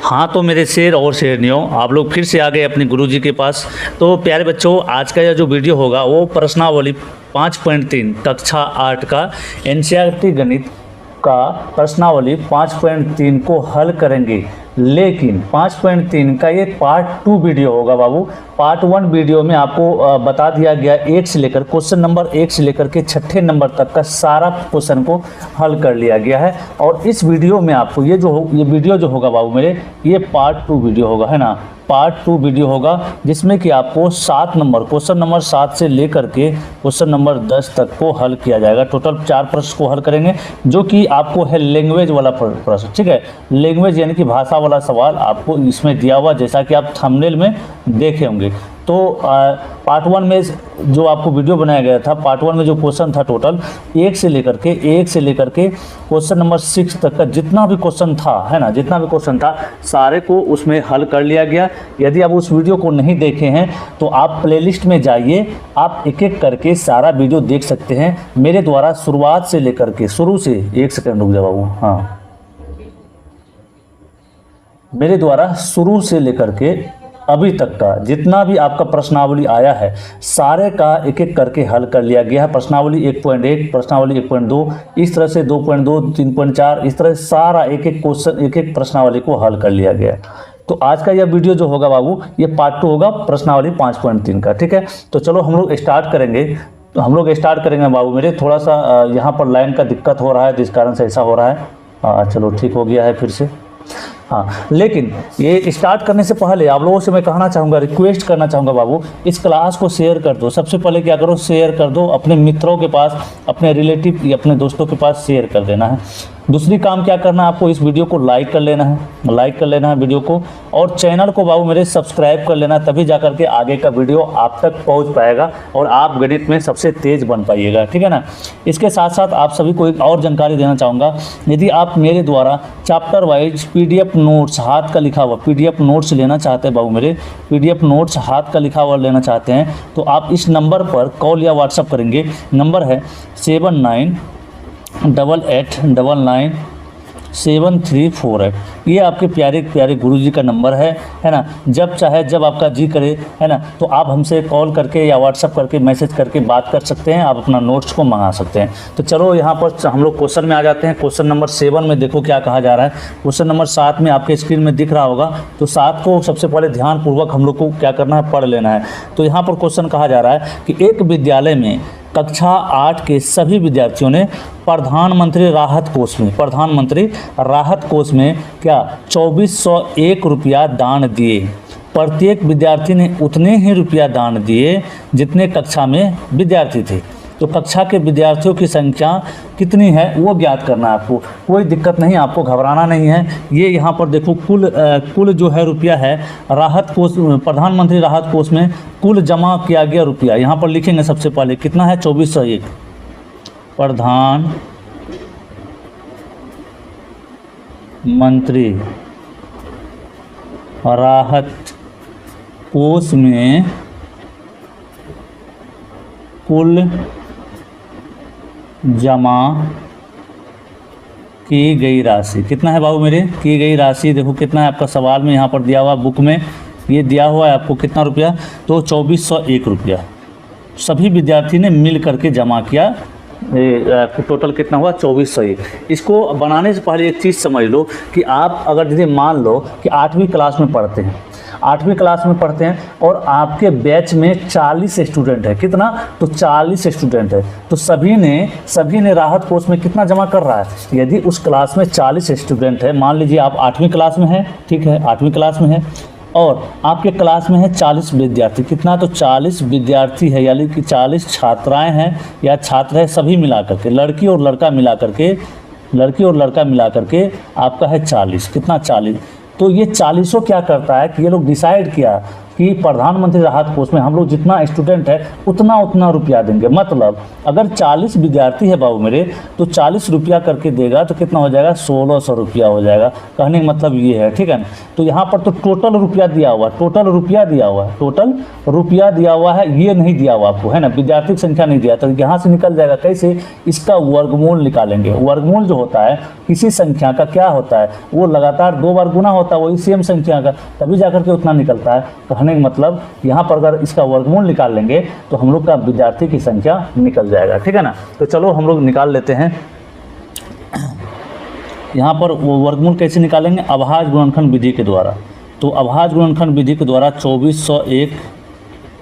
हाँ तो मेरे शेर और शेरनियों, आप लोग फिर से आ गए अपने गुरुजी के पास। तो प्यारे बच्चों, आज का यह जो वीडियो होगा वो प्रश्नावली 5.3 कक्षा 8 का एनसीईआरटी गणित का प्रश्नावली 5.3 को हल करेंगे। लेकिन 5.3 का ये पार्ट 2 वीडियो होगा बाबू। पार्ट 1 वीडियो में आपको बता दिया गया 1 से लेकर क्वेश्चन नंबर 1 से लेकर के 6ठे नंबर तक का सारा क्वेश्चन को हल कर लिया गया है। और इस वीडियो में आपको ये वीडियो जो होगा बाबू मेरे, ये पार्ट 2 वीडियो होगा, है ना। पार्ट 2 वीडियो होगा जिसमें कि आपको 7 नंबर क्वेश्चन नंबर 7 से लेकर के क्वेश्चन नंबर 10 तक को हल किया जाएगा। टोटल 4 प्रश्न को हल करेंगे, जो कि आपको है लैंग्वेज वाला प्रश्न, ठीक है। लैंग्वेज यानी कि भाषा वाला सवाल आपको इसमें दिया हुआ, जैसा कि आप थंबनेल में देखे होंगे। तो पार्ट 1 में जो आपको वीडियो बनाया गया था, पार्ट 1 में जो क्वेश्चन था टोटल 1 से लेकर के क्वेश्चन नंबर 6 तक का जितना भी क्वेश्चन था, है ना, जितना भी क्वेश्चन था सारे को उसमें हल कर लिया गया। यदि आप उस वीडियो को नहीं देखे हैं तो आप प्लेलिस्ट में जाइए, आप एक एक करके सारा वीडियो देख सकते हैं मेरे द्वारा शुरुआत से लेकर के, शुरू से। 1 सेकंड रुक जाओ बाबू, हाँ, मेरे द्वारा शुरू से लेकर के अभी तक का जितना भी आपका प्रश्नावली आया है सारे का एक एक करके हल कर लिया गया है। प्रश्नावली 1.1, प्रश्नावली 1.2, इस तरह से 2.2, 3.4, इस तरह सारा एक एक क्वेश्चन, एक एक प्रश्नावली को हल कर लिया गया है। तो आज का यह वीडियो जो होगा बाबू, ये पार्ट 2 होगा प्रश्नावली 5.3 का, ठीक है। तो चलो हम लोग स्टार्ट करेंगे। बाबू मेरे, थोड़ा सा यहाँ पर लाइन का दिक्कत हो रहा है, जिस कारण से ऐसा हो रहा है। चलो ठीक हो गया है फिर से, हाँ। लेकिन ये स्टार्ट करने से पहले आप लोगों से मैं कहना चाहूँगा, रिक्वेस्ट करना चाहूँगा बाबू, इस क्लास को शेयर कर दो। सबसे पहले क्या करो, शेयर कर दो अपने मित्रों के पास, अपने रिलेटिव या अपने दोस्तों के पास शेयर कर देना है। दूसरी काम क्या करना है, आपको इस वीडियो को लाइक कर लेना है, वीडियो को, और चैनल को बाबू मेरे सब्सक्राइब कर लेना, तभी जाकर के आगे का वीडियो आप तक पहुंच पाएगा और आप गणित में सबसे तेज बन पाइएगा, ठीक है ना। इसके साथ साथ आप सभी को एक और जानकारी देना चाहूँगा, यदि आप मेरे द्वारा चैप्टर वाइज PDF नोट्स हाथ का लिखा हुआ PDF नोट्स लेना चाहते हैं बाबू मेरे, PDF नोट्स हाथ का लिखा हुआ लेना चाहते हैं, तो आप इस नंबर पर कॉल या व्हाट्सअप करेंगे। नंबर है 7988997348। ये आपके प्यारे प्यारे गुरुजी का नंबर है ना। जब चाहे, जब आपका जी करे, है ना, तो आप हमसे कॉल करके या व्हाट्सअप करके, मैसेज करके बात कर सकते हैं, आप अपना नोट्स को मंगा सकते हैं। तो चलो यहाँ पर हम लोग क्वेश्चन में आ जाते हैं। क्वेश्चन नंबर 7 में देखो क्या कहा जा रहा है। क्वेश्चन नंबर 7 में आपके स्क्रीन में दिख रहा होगा, तो 7 को सबसे पहले ध्यानपूर्वक हम लोग को क्या करना है, पढ़ लेना है। तो यहाँ पर क्वेश्चन कहा जा रहा है कि एक विद्यालय में कक्षा 8 के सभी विद्यार्थियों ने प्रधानमंत्री राहत कोष में क्या 2401 रुपया दान दिए। प्रत्येक विद्यार्थी ने उतने ही रुपया दान दिए जितने कक्षा में विद्यार्थी थे। तो कक्षा के विद्यार्थियों की संख्या कितनी है वो ज्ञात करना है आपको। कोई दिक्कत नहीं, आपको घबराना नहीं है। ये यहाँ पर देखो कुल जो है रुपया है राहत कोष, प्रधानमंत्री राहत कोष में कुल जमा किया गया रुपया यहाँ पर लिखेंगे। सबसे पहले कितना है, 2401। प्रधानमंत्री राहत कोष में कुल जमा की गई राशि कितना है बाबू मेरे, की गई राशि देखो कितना है आपका सवाल में यहाँ पर दिया हुआ, बुक में ये दिया हुआ है आपको कितना रुपया, तो 2401 रुपया सभी विद्यार्थी ने मिल करके जमा किया। टोटल कितना हुआ, 2401। इसको बनाने से पहले एक चीज़ समझ लो कि आप अगर यदि मान लो कि 8वीं क्लास में पढ़ते हैं और आपके बैच में 40 स्टूडेंट है, कितना, तो 40 स्टूडेंट है, तो सभी ने राहत कोष में कितना जमा कर रहा है। यदि उस क्लास में 40 स्टूडेंट है, मान लीजिए आप 8वीं क्लास में हैं, ठीक है, 8वीं क्लास में है और आपके क्लास में है 40 विद्यार्थी, कितना, तो 40 विद्यार्थी है, यानी कि 40 छात्राएं हैं या छात्र है, सभी मिला करके लड़की और लड़का मिला करके आपका है 40, कितना, 40। तो ये 40 क्या करता है कि ये लोग डिसाइड किया कि प्रधानमंत्री राहत कोष में हम लोग जितना स्टूडेंट है उतना रुपया देंगे। मतलब अगर 40 विद्यार्थी है बाबू मेरे, तो 40 रुपया करके देगा तो कितना हो जाएगा, 1600 रुपया हो जाएगा। कहने का मतलब ये है, ठीक है ना। तो यहाँ पर तो टोटल रुपया दिया हुआ है, टोटल रुपया दिया हुआ है, ये नहीं दिया हुआ आपको, है ना, विद्यार्थी की संख्या नहीं दिया। तो यहाँ से निकल जाएगा कैसे, इसका वर्गमूल निकालेंगे। वर्गमूल जो होता है किसी संख्या का क्या होता है, वो लगातार 2 बार गुना होता है वही सेम संख्या का, तभी जाकर के उतना निकलता है। कहने का मतलब यहाँ पर अगर इसका वर्गमूल निकाल लेंगे तो हम लोग का विद्यार्थी की संख्या निकल जाएगा, ठीक है ना। तो चलो हम लोग निकाल लेते हैं। यहाँ पर वो वर्गमूल कैसे निकालेंगे, अभाज्य गुणनखंड विधि के द्वारा। तो अभाज्य गुणनखंड विधि के द्वारा 2401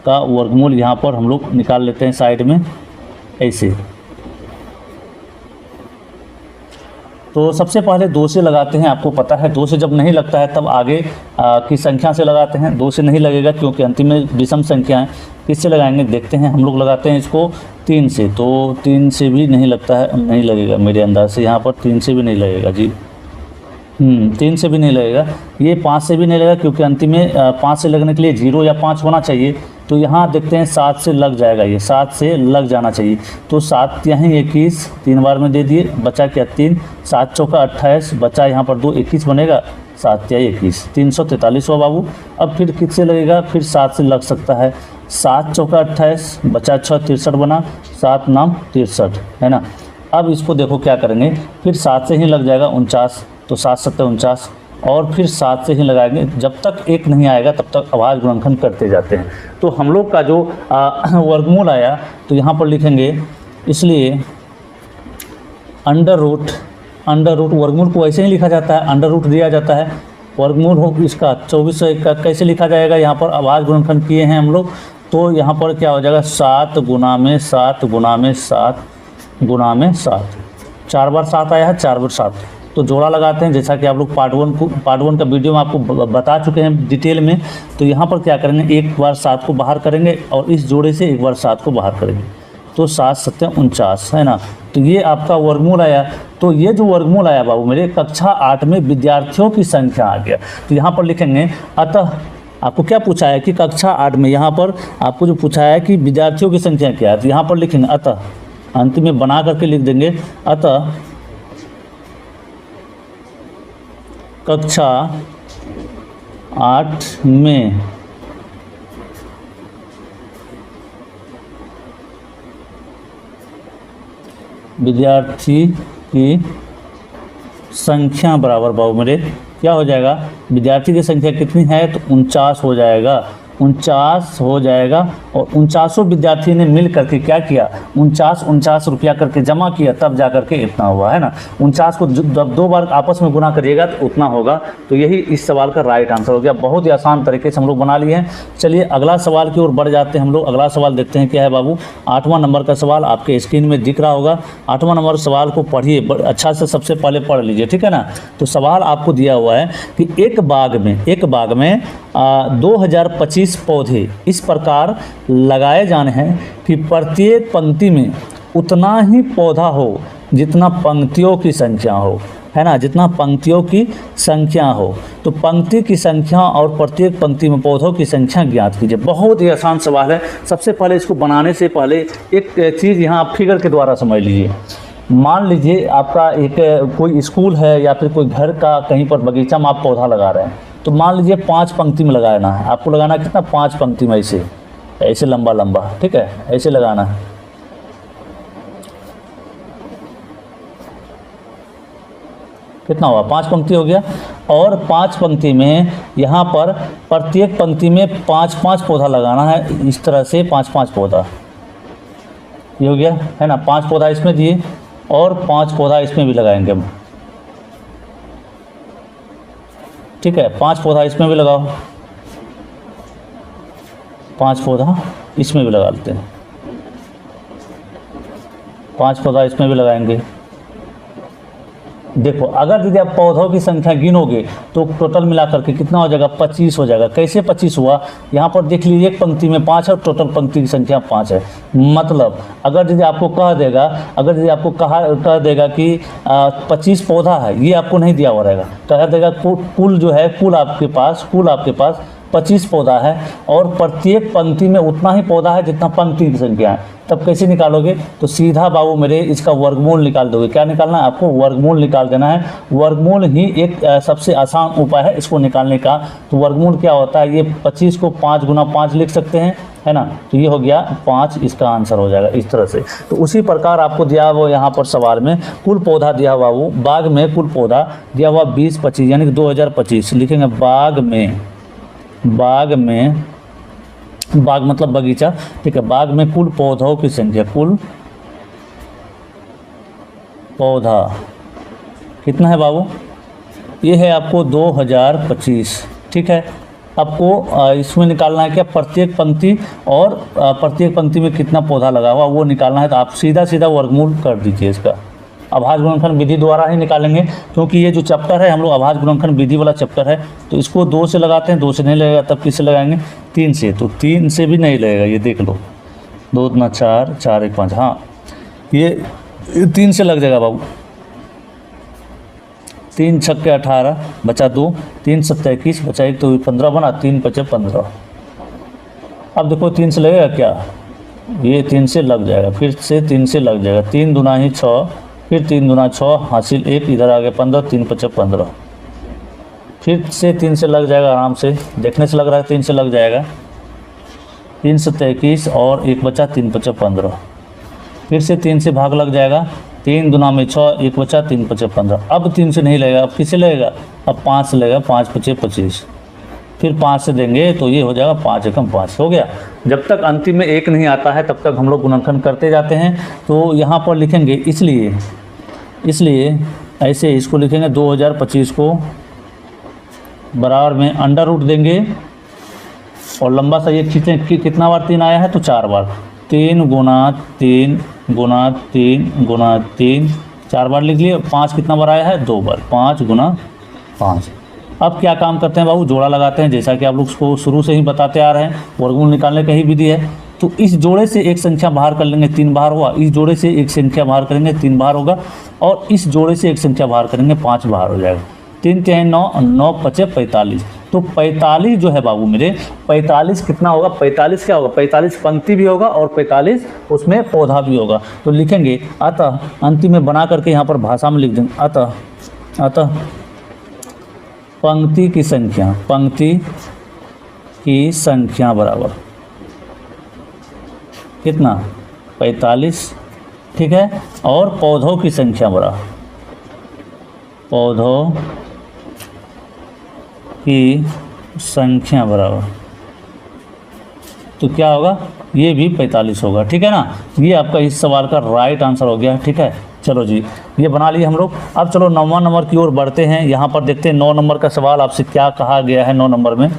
का वर्गमूल यहाँ पर हम लोग निकाल लेते हैं साइड में ऐसे। तो सबसे पहले 2 से लगाते हैं, आपको पता है 2 से जब नहीं लगता है तब आगे की संख्या से लगाते हैं। 2 से नहीं लगेगा क्योंकि अंतिम में विषम संख्या है। किससे लगाएंगे देखते हैं, हम लोग लगाते हैं इसको 3 से। तो 3 से भी नहीं लगता है, नहीं लगेगा मेरे अंदाज से, यहाँ पर 3 से भी नहीं लगेगा जी। 3 से भी नहीं लगेगा, ये 5 से भी नहीं लगेगा क्योंकि अंतिम में 5 से लगने के लिए 0 या 5 होना चाहिए। तो यहाँ देखते हैं 7 से लग जाएगा, ये 7 से लग जाना चाहिए। तो 7 यहाँ 21, 3 बार में दे दिए, बचा क्या 3, 7 चौका 28, बचा यहाँ पर 2, 21 बनेगा, 7 या 21, 343 हुआ बाबू। अब फिर किससे लगेगा, फिर 7 से लग सकता है, 7 चौका 28, बचा 6 63 बना, 7 नाम 63, है ना। अब इसको देखो क्या करेंगे, फिर 7 से ही लग जाएगा 49, तो 7 7 49, और फिर 7 से ही लगाएंगे। जब तक 1 नहीं आएगा तब तक अभाज्य गुणनखंड करते जाते हैं। तो हम लोग का जो वर्गमूल आया तो यहाँ पर लिखेंगे, इसलिए अंडर रूट वर्गमूल को ऐसे ही लिखा जाता है, अंडर रूट दिया जाता है। वर्गमूल हो इसका 2401 का कैसे लिखा जाएगा, यहाँ पर अभाज्य गुणनखंड किए हैं हम लोग, तो यहाँ पर क्या हो जाएगा, 7 गुना में 7 गुना में 7 गुना में 7, 4 बार 7 आया है, 4 बार 7। तो जोड़ा लगाते हैं, जैसा कि आप लोग पार्ट वन का वीडियो में आपको बता चुके हैं डिटेल में। तो यहाँ पर क्या करेंगे, 1 बार 7 को बाहर करेंगे और इस जोड़े से 1 बार 7 को बाहर करेंगे, तो 7 7 49, है ना। तो ये आपका वर्गमूल आया। तो ये जो वर्गमूल आया बाबू मेरे, कक्षा 8 में विद्यार्थियों की संख्या आ गया। तो यहाँ पर लिखेंगे, अतः आपको क्या पूछा है कि कक्षा 8 में, यहाँ पर आपको जो पूछा है कि विद्यार्थियों की संख्या क्या है, तो यहाँ पर लिखेंगे अतः, अंत में बना करके लिख देंगे, अतः कक्षा 8 में विद्यार्थी की संख्या बराबर बाबू मेरे क्या हो जाएगा, विद्यार्थी की संख्या कितनी है, तो 49 हो जाएगा, 49 हो जाएगा। और 49 विद्यार्थी ने मिल करके क्या किया, 49 रुपया करके जमा किया, तब जा करके इतना हुआ, है ना। 49 को जब 2 बार आपस में गुना करिएगा तो उतना होगा। तो यही इस सवाल का राइट आंसर हो गया। बहुत ही आसान तरीके से हम लोग बना लिए हैं। चलिए अगला सवाल की ओर बढ़ जाते हैं हम लोग। अगला सवाल देखते हैं क्या है बाबू। 8वां नंबर का सवाल आपके स्क्रीन में दिख रहा होगा। 8वां नंबर सवाल को पढ़िए अच्छा से, सबसे पहले पढ़ लीजिए, ठीक है ना। तो सवाल आपको दिया हुआ है कि एक बाग में 2025 पौधे इस प्रकार लगाए जाने हैं कि प्रत्येक पंक्ति में उतना ही पौधा हो जितना पंक्तियों की संख्या हो, है ना, जितना पंक्तियों की संख्या हो। तो पंक्ति की संख्या और प्रत्येक पंक्ति में पौधों की संख्या ज्ञात कीजिए। बहुत ही आसान सवाल है। सबसे पहले इसको बनाने से पहले एक चीज़ यहाँ आप फिगर के द्वारा समझ लीजिए। मान लीजिए आपका एक कोई स्कूल है या फिर कोई घर का कहीं पर बगीचा में आप पौधा लगा रहे हैं। तो मान लीजिए 5 पंक्ति में लगाना है आपको, लगाना है कितना, 5 पंक्ति में, ऐसे लंबा लंबा, ठीक है, ऐसे लगाना है। कितना हुआ, 5 पंक्ति हो गया। और 5 पंक्ति में यहाँ पर प्रत्येक पंक्ति में 5-5 पौधा लगाना है, इस तरह से 5-5 पौधा, ये हो गया, है ना। 5 पौधा इसमें दिए और 5 पौधा इसमें भी लगाएंगे हम, ठीक है। 5 पौधा इसमें भी लगाओ, 5 पौधा इसमें भी लगा लेते हैं, 5 पौधा इसमें भी लगाएंगे। देखो अगर दीदी आप पौधों की संख्या गिनोगे तो टोटल मिलाकर के कितना हो जाएगा, 25 हो जाएगा। कैसे 25 हुआ, यहाँ पर देख लीजिए, एक पंक्ति में 5 है और टोटल पंक्ति की संख्या 5 है। मतलब अगर दीदी आपको कह देगा कि 25 पौधा है, ये आपको नहीं दिया हुआ रहेगा, कह देगा कुल जो है, कुल आपके पास 25 पौधा है और प्रत्येक पंक्ति में उतना ही पौधा है जितना पंक्ति की संख्या है, तब कैसे निकालोगे? तो सीधा बाबू मेरे इसका वर्गमूल निकाल दोगे। क्या निकालना है आपको? वर्गमूल निकाल देना है। वर्गमूल ही एक सबसे आसान उपाय है इसको निकालने का। तो वर्गमूल क्या होता है? ये 25 को 5 गुना 5 लिख सकते हैं, है ना। तो ये हो गया 5, इसका आंसर हो जाएगा इस तरह से। तो उसी प्रकार आपको दिया हुआ यहाँ पर सवाल में कुल पौधा दिया हुआ, वो बाग में कुल पौधा दिया हुआ 20-25 यानी कि 2025 लिखेंगे। बाग मतलब बगीचा, ठीक है। बाग में कुल पौधों की संख्या, कुल पौधा कितना है बाबू? ये है आपको 2025, ठीक है। आपको इसमें निकालना है क्या? प्रत्येक पंक्ति और प्रत्येक पंक्ति में कितना पौधा लगा हुआ वो निकालना है। तो आप सीधा सीधा वर्गमूल कर दीजिए इसका। अभाज्य गुणनखंड विधि द्वारा ही निकालेंगे, क्योंकि ये जो चैप्टर है हम लोग अभाज्य गुणनखंड विधि वाला चैप्टर है। तो इसको 2 से लगाते हैं, 2 से नहीं लगेगा तब किससे लगाएंगे? 3 से। तो 3 से भी नहीं लगेगा, ये देख लो। 2 दूना 4, 4 1 5, हाँ ये 3 से लग जाएगा बाबू। 3 छक्के 18 बचा 2, 3 7 21 बचा 1, तो 15 बना, 3 5 15। अब देखो 3 से लगेगा क्या? ये 3 से लग जाएगा, फिर से 3 से लग जाएगा। 3 दूना ही 6, फिर 3 दूना 6 हासिल 1, इधर आ गया 15, 3 5 15। फिर से 3 से लग जाएगा, आराम से देखने से लग रहा है 3 से लग जाएगा। 3 7 21 और 1 बचा, 3 5 15। फिर से 3 से भाग लग जाएगा, 3 दूना में 6, 1 बचा, 3 5 15। अब 3 से नहीं लगेगा, अब किससे लगेगा? अब 5 से लगेगा, 5 5 25। फिर 5 से देंगे तो ये हो जाएगा 5 एकम 5 हो गया। जब तक अंतिम में 1 नहीं आता है तब तक हम लोग गुणनखंड करते जाते हैं। तो यहाँ पर लिखेंगे इसलिए ऐसे इसको लिखेंगे 2025 को बराबर में अंडर रूट देंगे और लंबा सा ये खींचें कि कितना बार 3 आया है? तो 4 बार। 3 गुना 3 गुना 3 गुना 3 4 बार लिख लिए। 5 कितना बार आया है? 2 बार। 5 गुना 5। अब क्या काम करते हैं बाबू? जोड़ा लगाते हैं, जैसा कि आप लोग को शुरू से ही बताते आ रहे हैं। वर्गमूल निकालने का ही विधि है। तो इस जोड़े से एक संख्या बाहर कर लेंगे, 3 बार हुआ। इस जोड़े से एक संख्या बाहर करेंगे, 3 बार होगा। और इस जोड़े से एक संख्या बाहर करेंगे, 5 बाहर हो जाएगा। 3 3 9, 9 5 45। तो 45 जो है बाबू मेरे, 45 कितना होगा? 45 क्या होगा? 45 पंक्ति भी होगा और 45 उसमें पौधा भी होगा। तो लिखेंगे अतः, अंतिम में बना करके यहाँ पर भाषा में लिख देंगे अतः पंक्ति की संख्या बराबर कितना? 45, ठीक है। और पौधों की संख्या बराबर, पौधों की संख्या बराबर, तो क्या होगा? ये भी 45 होगा, ठीक है ना। ये आपका इस सवाल का राइट आंसर हो गया, ठीक है। चलो जी, ये बना लिए हम लोग। अब चलो 9वां नंबर की ओर बढ़ते हैं। यहाँ पर देखते हैं 9 नंबर का सवाल आपसे क्या कहा गया है। 9 नंबर में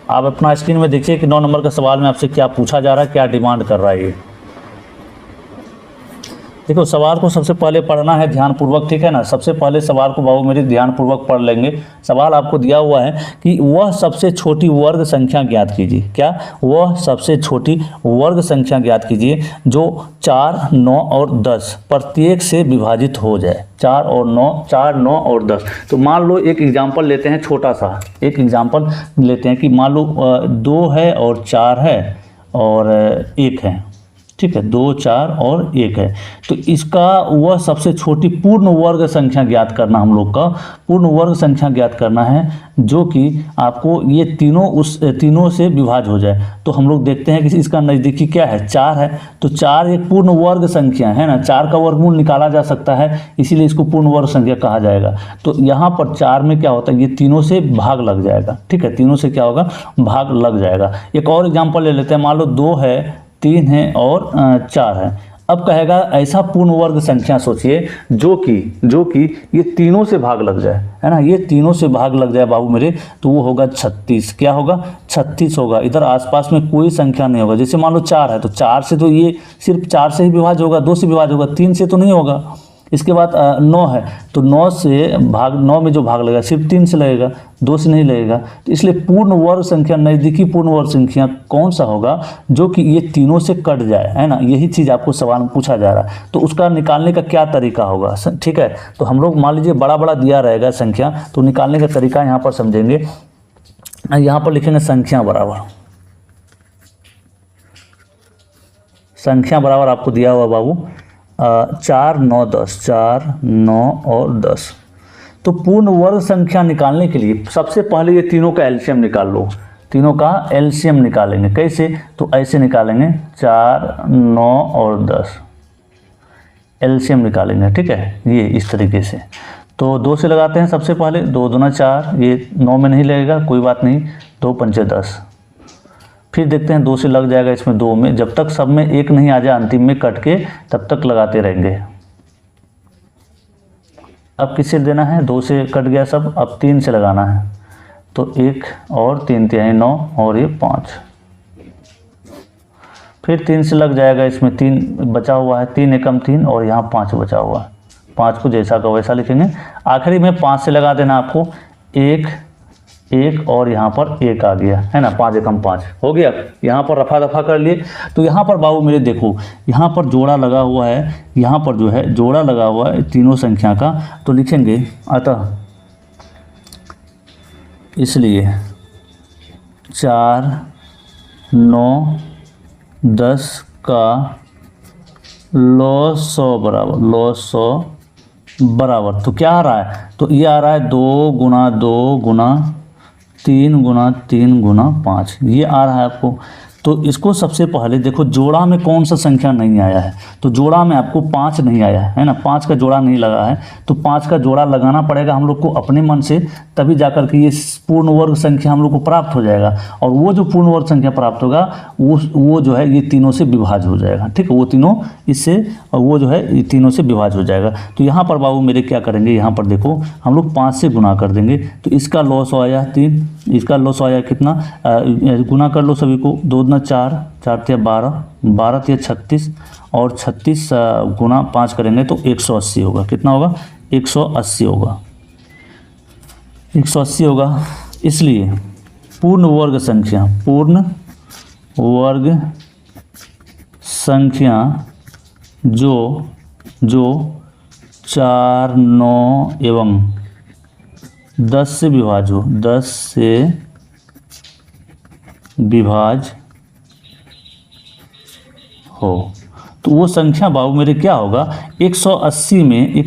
आप अपना स्क्रीन में देखिए कि 9 नंबर का सवाल में आपसे क्या पूछा जा रहा है, क्या डिमांड कर रहा है ये। देखो सवाल को सबसे पहले पढ़ना है ध्यानपूर्वक, ठीक है ना। सबसे पहले सवाल को बाबू मेरे ध्यानपूर्वक पढ़ लेंगे। सवाल आपको दिया हुआ है कि वह सबसे छोटी वर्ग संख्या ज्ञात कीजिए। क्या? वह सबसे छोटी वर्ग संख्या ज्ञात कीजिए जो 4, 9 और 10 प्रत्येक से विभाजित हो जाए। 4 और 9 और 10। तो मान लो एक एग्जाम्पल लेते हैं, छोटा सा एक एग्जाम्पल लेते हैं कि मान लो 2 है और 4 है और 1 है, ठीक है। 2 4 और 1 है। तो इसका वह सबसे छोटी पूर्ण वर्ग संख्या ज्ञात करना, हम लोग का पूर्ण वर्ग संख्या ज्ञात करना है जो कि आपको ये तीनों से विभाज्य हो जाए। तो हम लोग देखते हैं कि इसका नज़दीकी क्या है? 4 है। तो 4 एक पूर्ण वर्ग संख्या है ना, 4 का वर्गमूल निकाला जा सकता है, इसीलिए इसको पूर्ण वर्ग संख्या कहा जाएगा। तो यहाँ पर 4 में क्या होता है? ये तीनों से भाग लग जाएगा, ठीक है। तीनों से क्या होगा? भाग लग जाएगा। एक और एग्जाम्पल ले लेते हैं। मान लो 2 है, 3 है और 4 है। अब कहेगा ऐसा पूर्ण वर्ग संख्या सोचिए जो कि ये तीनों से भाग लग जाए, है ना। ये तीनों से भाग लग जाए बाबू मेरे, तो वो होगा 36। क्या होगा? 36 होगा। इधर आसपास में कोई संख्या नहीं होगा। जैसे मान लो 4 है तो 4 से तो ये सिर्फ 4 से ही विभाज्य होगा, 2 से विभाज्य होगा, 3 से तो नहीं होगा। इसके बाद 9 है तो 9 में जो भाग लगेगा सिर्फ 3 से लगेगा, 2 से नहीं लगेगा। तो इसलिए पूर्ण वर्ग संख्या, नज़दीकी पूर्ण वर्ग संख्या कौन सा होगा? जो कि ये तीनों से कट जाए, है ना। यही चीज़ आपको सवाल में पूछा जा रहा है। तो उसका निकालने का क्या तरीका होगा, ठीक है। तो हम लोग मान लीजिए बड़ा बड़ा दिया रहेगा संख्या, तो निकालने का तरीका यहाँ पर समझेंगे। यहाँ पर लिखेंगे संख्या बराबर, संख्या बराबर आपको दिया हुआ बाबू 4, 9, 10, 4, 9 और 10। तो पूर्ण वर्ग संख्या निकालने के लिए सबसे पहले ये तीनों का एलसीएम निकाल लो, तीनों का एलसीएम निकालेंगे। कैसे? तो ऐसे निकालेंगे 4, 9 और 10 एलसीएम निकालेंगे, ठीक है, ये इस तरीके से। तो 2 से लगाते हैं सबसे पहले, 2 दूना 4, ये 9 में नहीं लगेगा, कोई बात नहीं, 2 पंचे 10। फिर देखते हैं 2 से लग जाएगा इसमें, 2 में, जब तक सब में 1 नहीं आ जाए अंतिम में कट के, तब तक लगाते रहेंगे। अब किससे देना है? 2 से कट गया सब, अब 3 से लगाना है। तो 1 और 3 तिहाई 9 और ये 5। फिर 3 से लग जाएगा इसमें, 3 बचा हुआ है, 3 एकम 3 और यहाँ 5 बचा हुआ है। 5 को जैसा का वैसा लिखेंगे। आखिरी में 5 से लगा देना आपको, 1 1 और यहाँ पर 1 आ गया है ना, 5 एकम 5 हो गया। यहाँ पर रफा दफा कर लिए। तो यहाँ पर बाबू मेरे देखो, यहाँ पर जोड़ा लगा हुआ है, यहाँ पर जो है जोड़ा लगा हुआ है तीनों संख्या का। तो लिखेंगे अतः इसलिए 4, 9, 10 का लॉग 100 बराबर, लॉग 100 बराबर, तो क्या आ रहा है? तो ये आ रहा है 2 गुना 2 गुना 3 गुना 3 गुना 5, ये आ रहा है आपको। तो इसको सबसे पहले देखो जोड़ा में कौन सा संख्या नहीं आया है, तो जोड़ा में आपको 5 नहीं आया है ना, 5 का जोड़ा नहीं लगा है, तो 5 का जोड़ा लगाना पड़ेगा हम लोग को अपने मन से, तभी जाकर के ये पूर्ण वर्ग संख्या हम लोग को प्राप्त हो जाएगा। और वो जो पूर्ण वर्ग संख्या प्राप्त होगा वो जो है ये तीनों से विभाज्य हो जाएगा, ठीक है, वो तीनों इससे, वो जो है ये तीनों से विभाज्य हो जाएगा। तो यहाँ पर बाबू मेरे क्या करेंगे, यहाँ पर देखो हम लोग 5 से गुना कर देंगे, तो इसका लॉस आया 3, इसका लॉस आया कितना, गुना कर लो सभी को, 2 दूना 4, 4 तिया 12, 12 तिया 36 और 36 गुना 5 करेंगे तो 180 होगा। कितना होगा? 180 होगा, 180 होगा। इसलिए पूर्ण वर्ग संख्या, पूर्ण वर्ग संख्या जो 4, 9 एवं 10 से विभाज्य हो, 10 से विभाज्य हो, तो वो संख्या बाबू मेरे क्या होगा, 180 में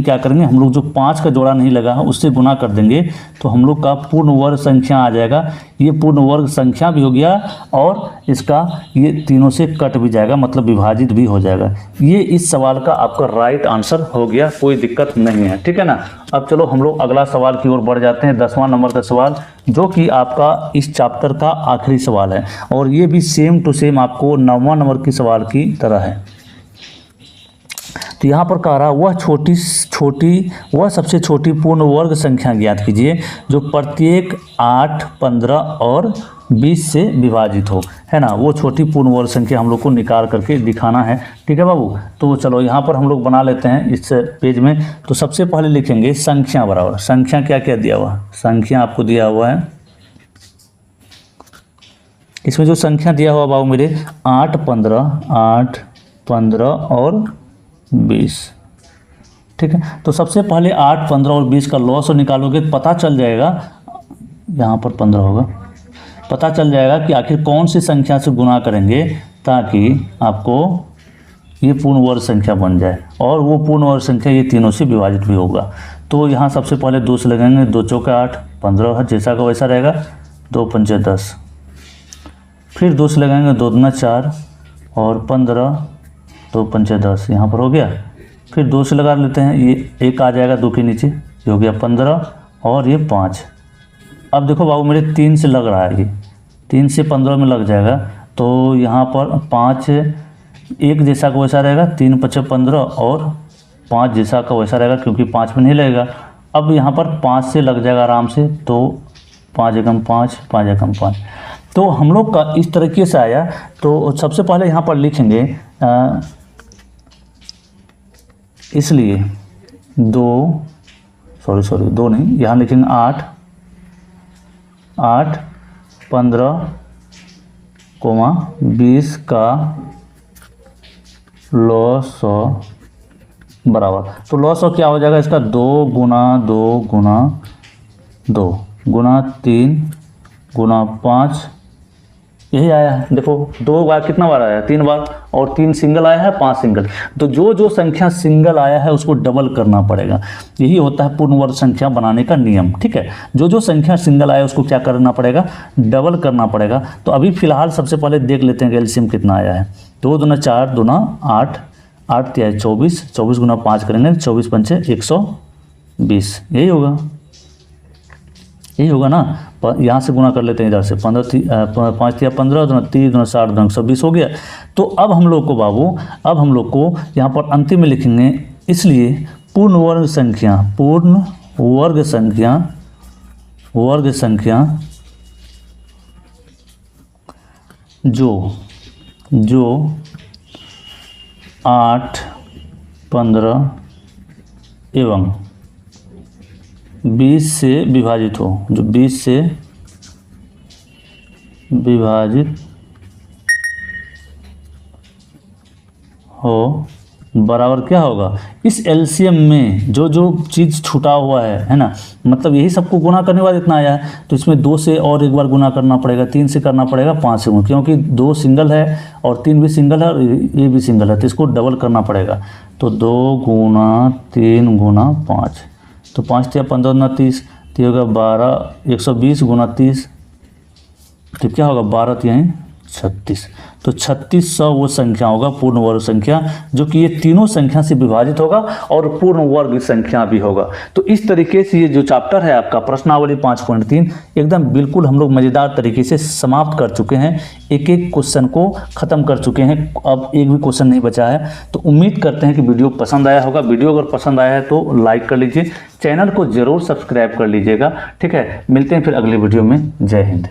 क्या करेंगे हम लोग, जो 5 का जोड़ा नहीं लगा है उससे गुना कर देंगे, तो हम लोग का पूर्ण वर्ग संख्या आ जाएगा। ये पूर्ण वर्ग संख्या भी हो गया और इसका ये तीनों से कट भी जाएगा, मतलब विभाजित भी हो जाएगा। ये इस सवाल का आपका राइट आंसर हो गया, कोई दिक्कत नहीं है, ठीक है ना। अब चलो हम लोग अगला सवाल की ओर बढ़ जाते हैं, 10वां नंबर का सवाल, जो कि आपका इस चैप्टर का आखिरी सवाल है और ये भी सेम टू सेम आपको 9वां नंबर के सवाल की तरह है। तो यहाँ पर कह रहा वह सबसे छोटी पूर्ण वर्ग संख्या ज्ञात कीजिए जो प्रत्येक 8, 15 और 20 से विभाजित हो, है ना। वो छोटी पूर्ण वर्ग संख्या हम लोग को निकाल करके दिखाना है, ठीक है बाबू। तो चलो यहाँ पर हम लोग बना लेते हैं इस पेज में। तो सबसे पहले लिखेंगे संख्या बराबर, संख्या क्या क्या दिया हुआ, संख्या आपको दिया हुआ है, इसमें जो संख्या दिया हुआ बाबू मेरे 8, 15 और 20, ठीक है। तो सबसे पहले 8, 15 और 20 का लॉस निकालोगे तो पता चल जाएगा, यहाँ पर 15 होगा, पता चल जाएगा कि आखिर कौन सी संख्या से गुना करेंगे ताकि आपको ये पूर्ण वर्ग संख्या बन जाए और वो पूर्ण वर्ग संख्या ये तीनों से विभाजित भी होगा। तो यहाँ सबसे पहले 2 से लगाएंगे, 2 चौके 8, 15 जैसा का वैसा रहेगा, 2 पंचे 10, फिर 2 से लगाएंगे, 2 दूना 4 और 15, 2 पंचे 10, यहाँ पर हो गया। फिर 2 से लगा लेते हैं, ये 1 आ जाएगा 2 के नीचे, ये हो गया 15 और ये 5। अब देखो बाबू मेरे 3 से लग रहा है, ये 3 से 15 में लग जाएगा, तो यहाँ पर 5 1 जैसा का वैसा रहेगा, 3 पचे 15 और 5 जैसा का वैसा रहेगा, क्योंकि 5 में नहीं लगेगा। अब यहाँ पर 5 से लग जाएगा आराम से, तो 5 एकम 5, 5 एकम 5। तो हम लोग का इस तरीके से आया। तो सबसे पहले यहाँ पर लिखेंगे इसलिए 2 नहीं, यहाँ लिखेंगे 8, 15, 20 का लॉस 100 बराबर। तो लॉस 100 क्या हो जाएगा इसका, 2 गुना 2 गुना 2 गुना 3 गुना 5, यही आया है। देखो 2 बार कितना बार आया है, 3 बार, और 3 सिंगल आया है, 5 सिंगल। तो जो जो संख्या सिंगल आया है उसको डबल करना पड़ेगा। यही होता है पूर्ण वर्ग संख्या बनाने का नियम, ठीक है। जो जो संख्या सिंगल आया उसको क्या करना पड़ेगा, डबल करना पड़ेगा। तो अभी फिलहाल सबसे पहले देख लेते हैं कि एलसीएम कितना आया है। 2 दूना 4, दूना 8, 8 तिहाई 24, 24 गुना 5 करेंगे, 24 पंचे 120, यही होगा, यही होगा ना। यहाँ से गुना कर लेते हैं इधर से, 5 तिया 15, दूना 30, दूना 60, दूना 120 हो गया। तो अब हम लोग को बाबू, अब हम लोग को यहाँ पर अंतिम में लिखेंगे, इसलिए पूर्ण वर्ग संख्या, पूर्ण वर्ग संख्या, वर्ग संख्या जो 8, 15 एवं 20 से विभाजित हो, जो 20 से विभाजित हो, बराबर क्या होगा, इस एलसीएम में जो जो चीज़ छूटा हुआ है ना, मतलब यही सबको गुना करने के बाद इतना आया है, तो इसमें 2 से और एक बार गुना करना पड़ेगा, 3 से करना पड़ेगा, 5 से गुना, क्योंकि 2 सिंगल है और 3 भी सिंगल है और ये भी सिंगल है, तो इसको डबल करना पड़ेगा। तो 2 गुना 3 गुना 5, तो 5 तिया 15 गुना 30, तो होगा 12, 120 गुना 30, तो क्या होगा 12 तिहाई 36। तो 3600 वो संख्या होगा पूर्ण वर्ग संख्या, जो कि ये तीनों संख्या से विभाजित होगा और पूर्ण वर्ग संख्या भी होगा। तो इस तरीके से ये जो चैप्टर है आपका प्रश्नावली 5.3 एकदम बिल्कुल हम लोग मज़ेदार तरीके से समाप्त कर चुके हैं, एक एक क्वेश्चन को ख़त्म कर चुके हैं, अब एक भी क्वेश्चन नहीं बचा है। तो उम्मीद करते हैं कि वीडियो पसंद आया होगा। वीडियो अगर पसंद आया है तो लाइक कर लीजिए, चैनल को ज़रूर सब्सक्राइब कर लीजिएगा, ठीक है। मिलते हैं फिर अगले वीडियो में। जय हिंद।